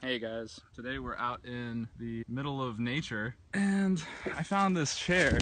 Hey guys, today we're out in the middle of nature and I found this chair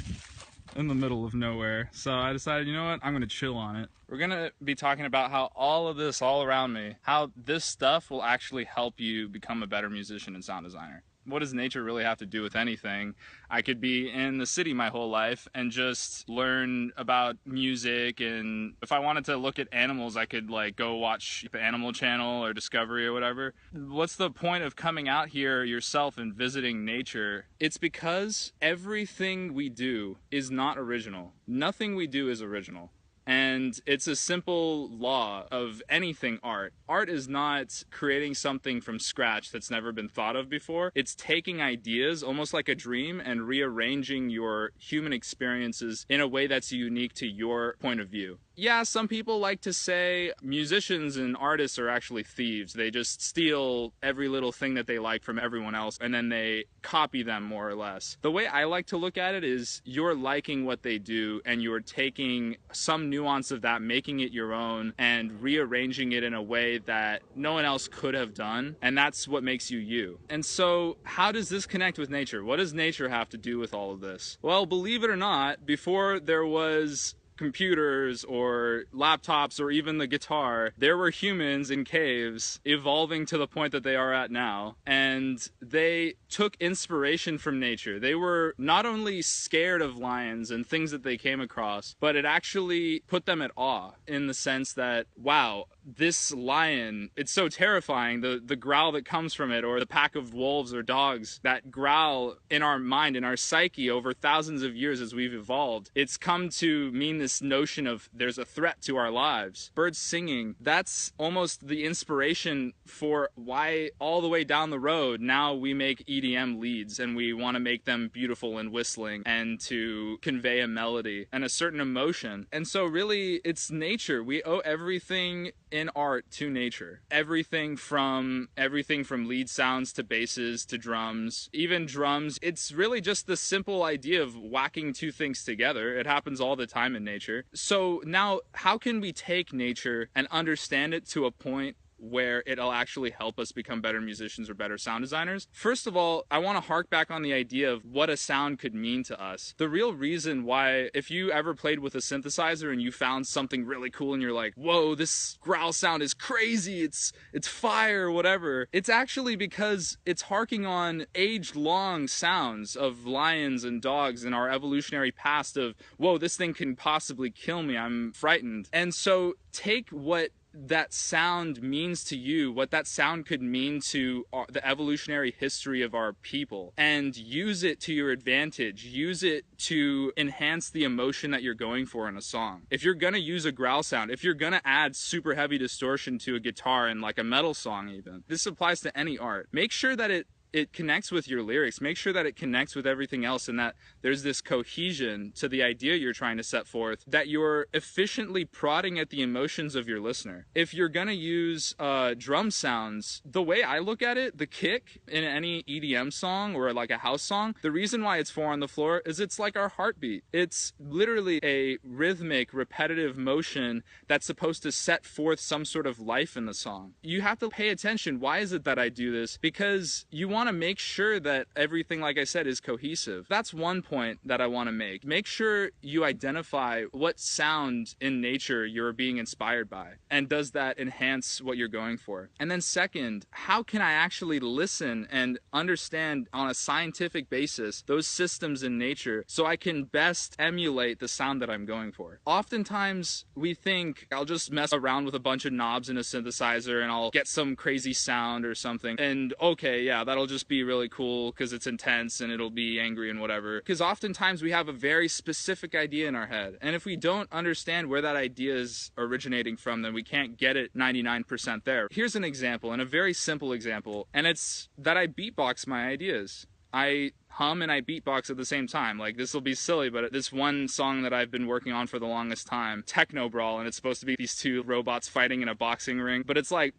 in the middle of nowhere. So I decided, you know what, I'm gonna chill on it. We're gonna be talking about how all of this all around me, how this stuff will actually help you become a better musician and sound designer. What does nature really have to do with anything? I could be in the city my whole life and just learn about music, and if I wanted to look at animals, I could like go watch the Animal Channel or Discovery or whatever. What's the point of coming out here yourself and visiting nature? It's because everything we do is not original. Nothing we do is original. And it's a simple law of anything art. Art is not creating something from scratch that's never been thought of before. It's taking ideas, almost like a dream, and rearranging your human experiences in a way that's unique to your point of view. Yeah, some people like to say musicians and artists are actually thieves. They just steal every little thing that they like from everyone else and then they copy them more or less. The way I like to look at it is you're liking what they do and you're taking some nuance of that, making it your own and rearranging it in a way that no one else could have done, and that's what makes you you. And so how does this connect with nature? What does nature have to do with all of this? Well, believe it or not, before there was computers or laptops or even the guitar, there were humans in caves evolving to the point that they are at now, and they took inspiration from nature. They were not only scared of lions and things that they came across, but it actually put them at awe in the sense that, wow, this lion, it's so terrifying, the growl that comes from it, or the pack of wolves or dogs that growl in our mind, in our psyche over thousands of years as we've evolved. It's come to mean this notion of there's a threat to our lives. Birds singing, that's almost the inspiration for why all the way down the road now we make EDM leads and we want to make them beautiful and whistling and to convey a melody and a certain emotion. And so really it's nature. We owe everything in art to nature. Everything from lead sounds to basses to drums, even drums. It's really just the simple idea of whacking two things together. It happens all the time in nature. So now how can we take nature and understand it to a point where it'll actually help us become better musicians or better sound designers? First of all, I want to hark back on the idea of what a sound could mean to us. The real reason why, if you ever played with a synthesizer and you found something really cool and you're like, whoa, this growl sound is crazy, it's fire, whatever, it's actually because it's harking on age-long sounds of lions and dogs in our evolutionary past of, whoa, this thing can possibly kill me, I'm frightened. And so take what that sound means to you, what that sound could mean to the evolutionary history of our people, and use it to your advantage. Use it to enhance the emotion that you're going for in a song. If you're gonna use a growl sound, if you're gonna add super heavy distortion to a guitar in like a metal song even, this applies to any art. Make sure that it connects with your lyrics. Make sure that it connects with everything else and that there's this cohesion to the idea you're trying to set forth, that you're efficiently prodding at the emotions of your listener. If you're gonna use drum sounds, the way I look at it, the kick in any EDM song or like a house song, the reason why it's 4 on the floor is it's like our heartbeat. It's literally a rhythmic, repetitive motion that's supposed to set forth some sort of life in the song. You have to pay attention. Why is it that I do this? Because you want to make sure that everything, like I said, is cohesive. That's one point that I want to make. Make sure you identify what sound in nature you're being inspired by, and does that enhance what you're going for? And then second, how can I actually listen and understand on a scientific basis those systems in nature so I can best emulate the sound that I'm going for? Oftentimes we think I'll just mess around with a bunch of knobs in a synthesizer and I'll get some crazy sound or something, and okay, yeah, that'll just be really cool because it's intense and it'll be angry and whatever. Because oftentimes we have a very specific idea in our head, and if we don't understand where that idea is originating from, then we can't get it 99% there. Here's an example, and a very simple example, and it's that I beatbox my ideas. I hum and I beatbox at the same time. Like, this will be silly, but this one song that I've been working on for the longest time, Techno Brawl, and it's supposed to be these two robots fighting in a boxing ring, but it's like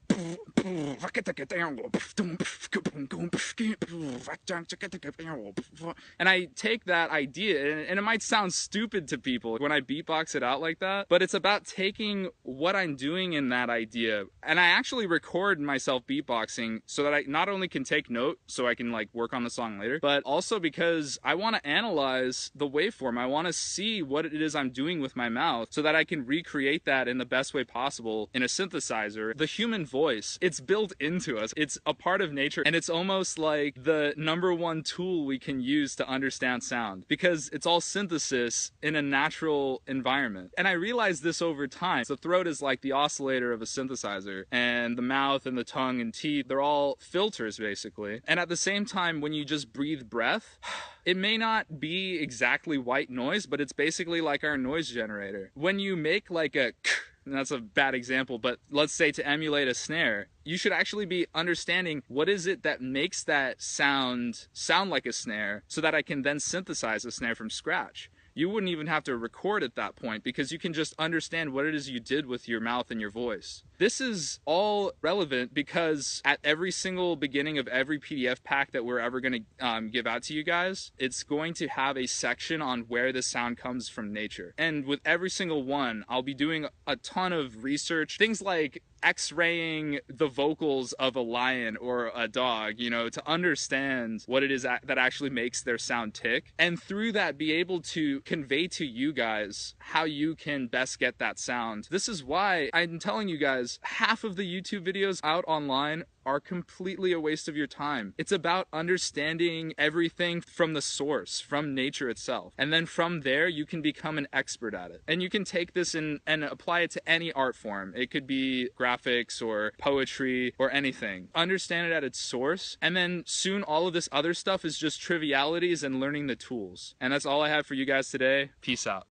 And I take that idea, and it might sound stupid to people when I beatbox it out like that, but it's about taking what I'm doing in that idea. And I actually record myself beatboxing so that I not only can take note so I can like work on the song later, but also because I want to analyze the waveform. I want to see what it is I'm doing with my mouth so that I can recreate that in the best way possible in a synthesizer. The human voice, it's built into us. It's a part of nature, and it's almost like the #1 tool we can use to understand sound because it's all synthesis in a natural environment. And I realized this over time. The throat is like the oscillator of a synthesizer, and the mouth and the tongue and teeth, they're all filters basically. And at the same time, when you just breathe breath, it may not be exactly white noise, but it's basically like our noise generator. When you make like a and that's a bad example, but let's say to emulate a snare, you should actually be understanding what is it that makes that sound like a snare so that I can then synthesize a snare from scratch. You wouldn't even have to record at that point because you can just understand what it is you did with your mouth and your voice. This is all relevant because at every single beginning of every PDF pack that we're ever going to give out to you guys, it's going to have a section on where the sound comes from nature. And with every single one, I'll be doing a ton of research, things like X-raying the vocals of a lion or a dog, you know, to understand what it is that actually makes their sound tick. And through that, be able to convey to you guys how you can best get that sound. This is why I'm telling you guys, half of the YouTube videos out online are completely a waste of your time. It's about understanding everything from the source, from nature itself. And then from there, you can become an expert at it. And you can take this and apply it to any art form. It could be graphics or poetry or anything. Understand it at its source, and then soon all of this other stuff is just trivialities and learning the tools. And that's all I have for you guys today. Peace out.